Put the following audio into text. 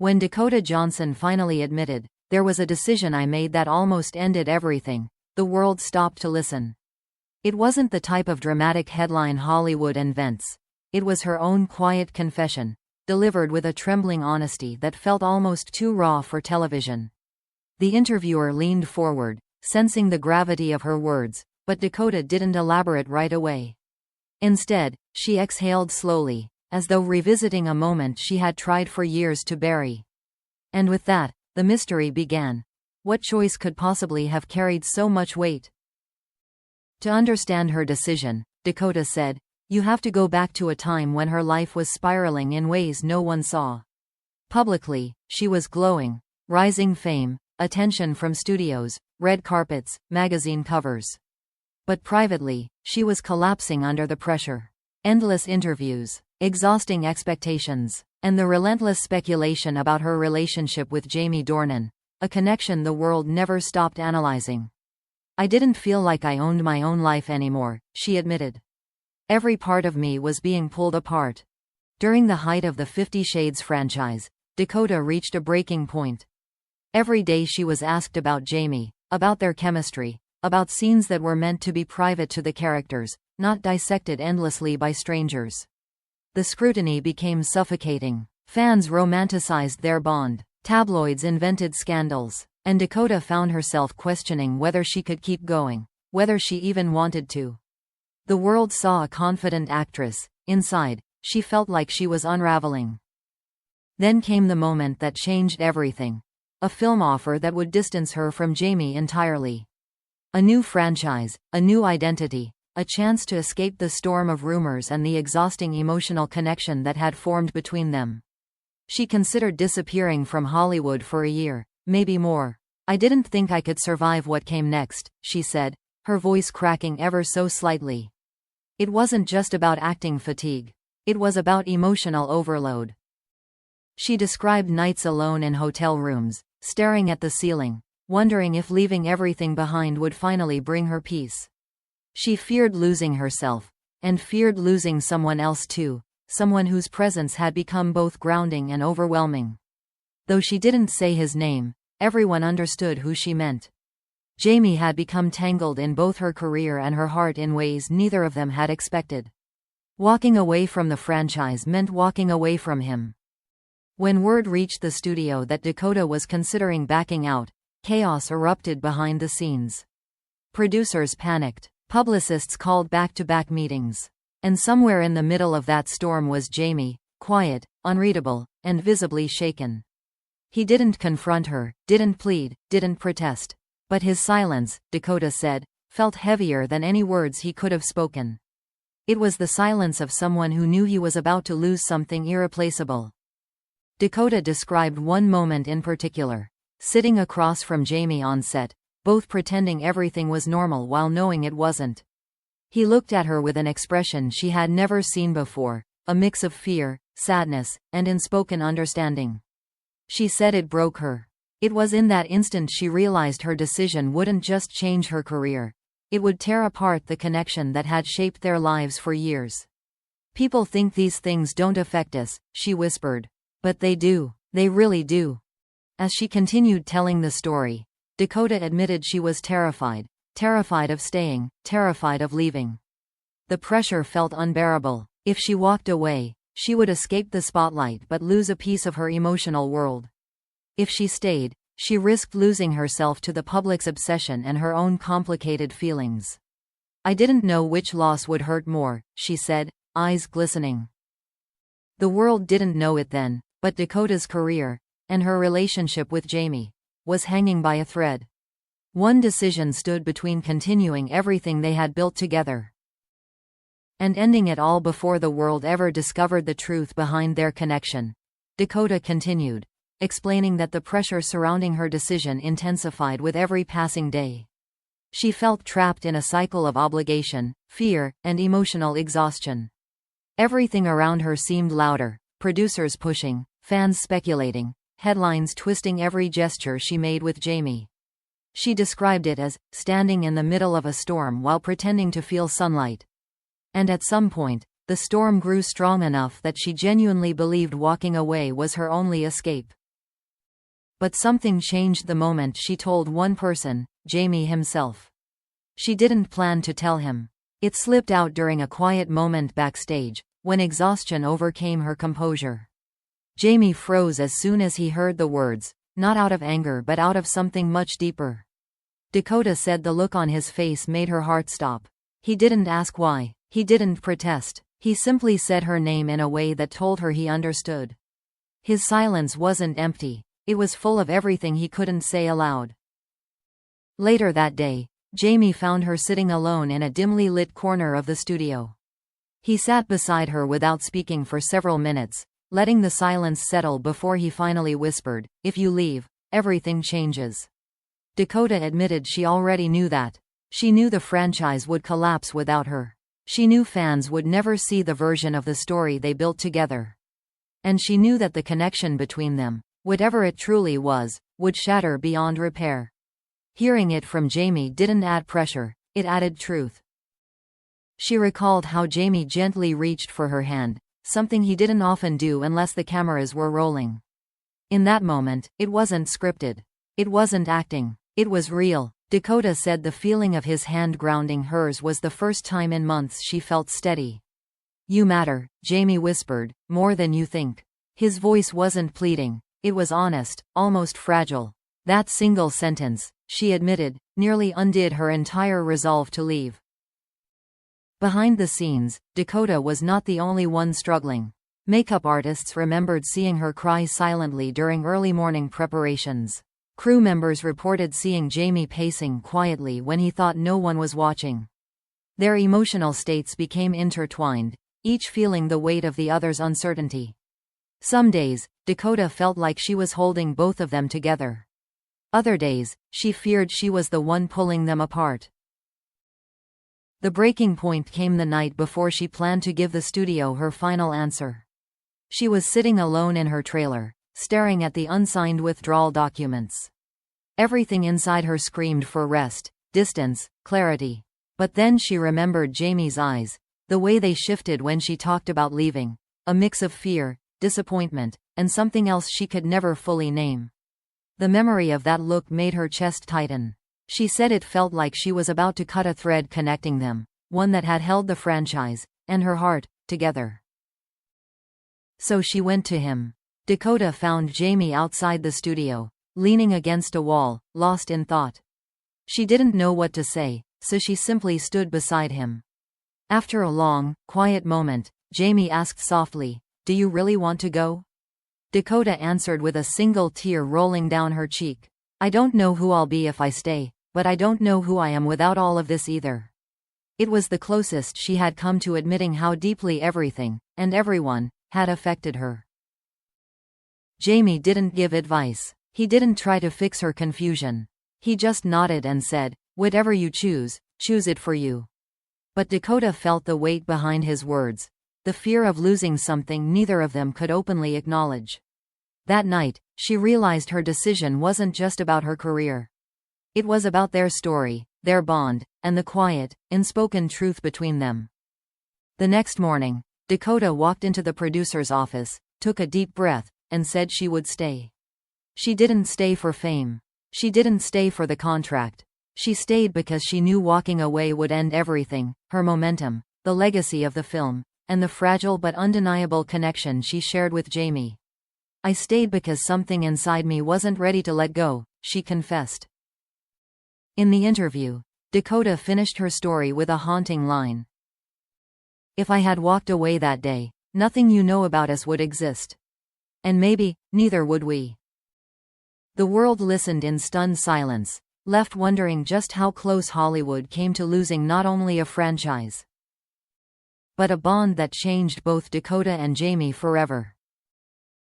When Dakota Johnson finally admitted, "There was a decision I made that almost ended everything," the world stopped to listen. It wasn't the type of dramatic headline Hollywood invents. It was her own quiet confession, delivered with a trembling honesty that felt almost too raw for television. The interviewer leaned forward, sensing the gravity of her words, but Dakota didn't elaborate right away. Instead, she exhaled slowly, as though revisiting a moment she had tried for years to bury. And with that, the mystery began. What choice could possibly have carried so much weight? To understand her decision, Dakota said, "You have to go back to a time when her life was spiraling in ways no one saw." Publicly, she was glowing. Rising fame, attention from studios, red carpets, magazine covers. But privately, she was collapsing under the pressure. Endless interviews, exhausting expectations, and the relentless speculation about her relationship with Jamie Dornan, a connection the world never stopped analyzing. "I didn't feel like I owned my own life anymore," she admitted. "Every part of me was being pulled apart." During the height of the 50 Shades franchise, Dakota reached a breaking point. Every day she was asked about Jamie, about their chemistry, about scenes that were meant to be private to the characters, not dissected endlessly by strangers. The scrutiny became suffocating. Fans romanticized their bond, tabloids invented scandals, and Dakota found herself questioning whether she could keep going, whether she even wanted to. The world saw a confident actress. Inside, she felt like she was unraveling. Then came the moment that changed everything. A film offer that would distance her from Jamie entirely. A new franchise, a new identity, a chance to escape the storm of rumors and the exhausting emotional connection that had formed between them. She considered disappearing from Hollywood for a year, maybe more. "I didn't think I could survive what came next," she said, her voice cracking ever so slightly. It wasn't just about acting fatigue. It was about emotional overload. She described nights alone in hotel rooms, staring at the ceiling, wondering if leaving everything behind would finally bring her peace. She feared losing herself, and feared losing someone else too, someone whose presence had become both grounding and overwhelming. Though she didn't say his name, everyone understood who she meant. Jamie had become tangled in both her career and her heart in ways neither of them had expected. Walking away from the franchise meant walking away from him. When word reached the studio that Dakota was considering backing out, chaos erupted behind the scenes. Producers panicked. Publicists called back-to-back meetings. And somewhere in the middle of that storm was Jamie, quiet, unreadable, and visibly shaken. He didn't confront her, didn't plead, didn't protest. But his silence, Dakota said, felt heavier than any words he could have spoken. It was the silence of someone who knew he was about to lose something irreplaceable. Dakota described one moment in particular. Sitting across from Jamie on set, both pretending everything was normal while knowing it wasn't. He looked at her with an expression she had never seen before, a mix of fear, sadness, and unspoken understanding. She said it broke her. It was in that instant she realized her decision wouldn't just change her career. It would tear apart the connection that had shaped their lives for years. "People think these things don't affect us," she whispered. "But they do. They really do." As she continued telling the story, Dakota admitted she was terrified. Terrified of staying, terrified of leaving. The pressure felt unbearable. If she walked away, she would escape the spotlight but lose a piece of her emotional world. If she stayed, she risked losing herself to the public's obsession and her own complicated feelings. "I didn't know which loss would hurt more," she said, eyes glistening. The world didn't know it then, but Dakota's career, and her relationship with Jamie, was hanging by a thread. One decision stood between continuing everything they had built together and ending it all before the world ever discovered the truth behind their connection. Dakota continued, explaining that the pressure surrounding her decision intensified with every passing day. She felt trapped in a cycle of obligation, fear, and emotional exhaustion. Everything around her seemed louder, producers pushing, fans speculating, headlines twisting every gesture she made with Jamie. She described it as standing in the middle of a storm while pretending to feel sunlight. And at some point, the storm grew strong enough that she genuinely believed walking away was her only escape. But something changed the moment she told one person, Jamie himself. She didn't plan to tell him. It slipped out during a quiet moment backstage, when exhaustion overcame her composure. Jamie froze as soon as he heard the words, not out of anger but out of something much deeper. Dakota said the look on his face made her heart stop. He didn't ask why, he didn't protest, he simply said her name in a way that told her he understood. His silence wasn't empty, it was full of everything he couldn't say aloud. Later that day, Jamie found her sitting alone in a dimly lit corner of the studio. He sat beside her without speaking for several minutes, letting the silence settle before he finally whispered, "If you leave, everything changes." Dakota admitted she already knew that. She knew the franchise would collapse without her. She knew fans would never see the version of the story they built together. And she knew that the connection between them, whatever it truly was, would shatter beyond repair. Hearing it from Jamie didn't add pressure, it added truth. She recalled how Jamie gently reached for her hand, something he didn't often do unless the cameras were rolling. In that moment, it wasn't scripted. It wasn't acting. It was real. Dakota said the feeling of his hand grounding hers was the first time in months she felt steady. "You matter," Jamie whispered, "more than you think." His voice wasn't pleading. It was honest, almost fragile. That single sentence, she admitted, nearly undid her entire resolve to leave. Behind the scenes, Dakota was not the only one struggling. Makeup artists remembered seeing her cry silently during early morning preparations. Crew members reported seeing Jamie pacing quietly when he thought no one was watching. Their emotional states became intertwined, each feeling the weight of the other's uncertainty. Some days, Dakota felt like she was holding both of them together. Other days, she feared she was the one pulling them apart. The breaking point came the night before she planned to give the studio her final answer. She was sitting alone in her trailer, staring at the unsigned withdrawal documents. Everything inside her screamed for rest, distance, clarity. But then she remembered Jamie's eyes, the way they shifted when she talked about leaving, a mix of fear, disappointment, and something else she could never fully name. The memory of that look made her chest tighten. She said it felt like she was about to cut a thread connecting them, one that had held the franchise, and her heart, together. So she went to him. Dakota found Jamie outside the studio, leaning against a wall, lost in thought. She didn't know what to say, so she simply stood beside him. After a long, quiet moment, Jamie asked softly, "Do you really want to go?" Dakota answered with a single tear rolling down her cheek. "I don't know who I'll be if I stay, but I don't know who I am without all of this either." It was the closest she had come to admitting how deeply everything, and everyone, had affected her. Jamie didn't give advice. He didn't try to fix her confusion. He just nodded and said, "Whatever you choose, choose it for you." But Dakota felt the weight behind his words, the fear of losing something neither of them could openly acknowledge. That night, she realized her decision wasn't just about her career. It was about their story, their bond, and the quiet, unspoken truth between them. The next morning, Dakota walked into the producer's office, took a deep breath, and said she would stay. She didn't stay for fame. She didn't stay for the contract. She stayed because she knew walking away would end everything, her momentum, the legacy of the film, and the fragile but undeniable connection she shared with Jamie. "I stayed because something inside me wasn't ready to let go," she confessed. In the interview, Dakota finished her story with a haunting line. "If I had walked away that day, nothing you know about us would exist. And maybe, neither would we." The world listened in stunned silence, left wondering just how close Hollywood came to losing not only a franchise, but a bond that changed both Dakota and Jamie forever.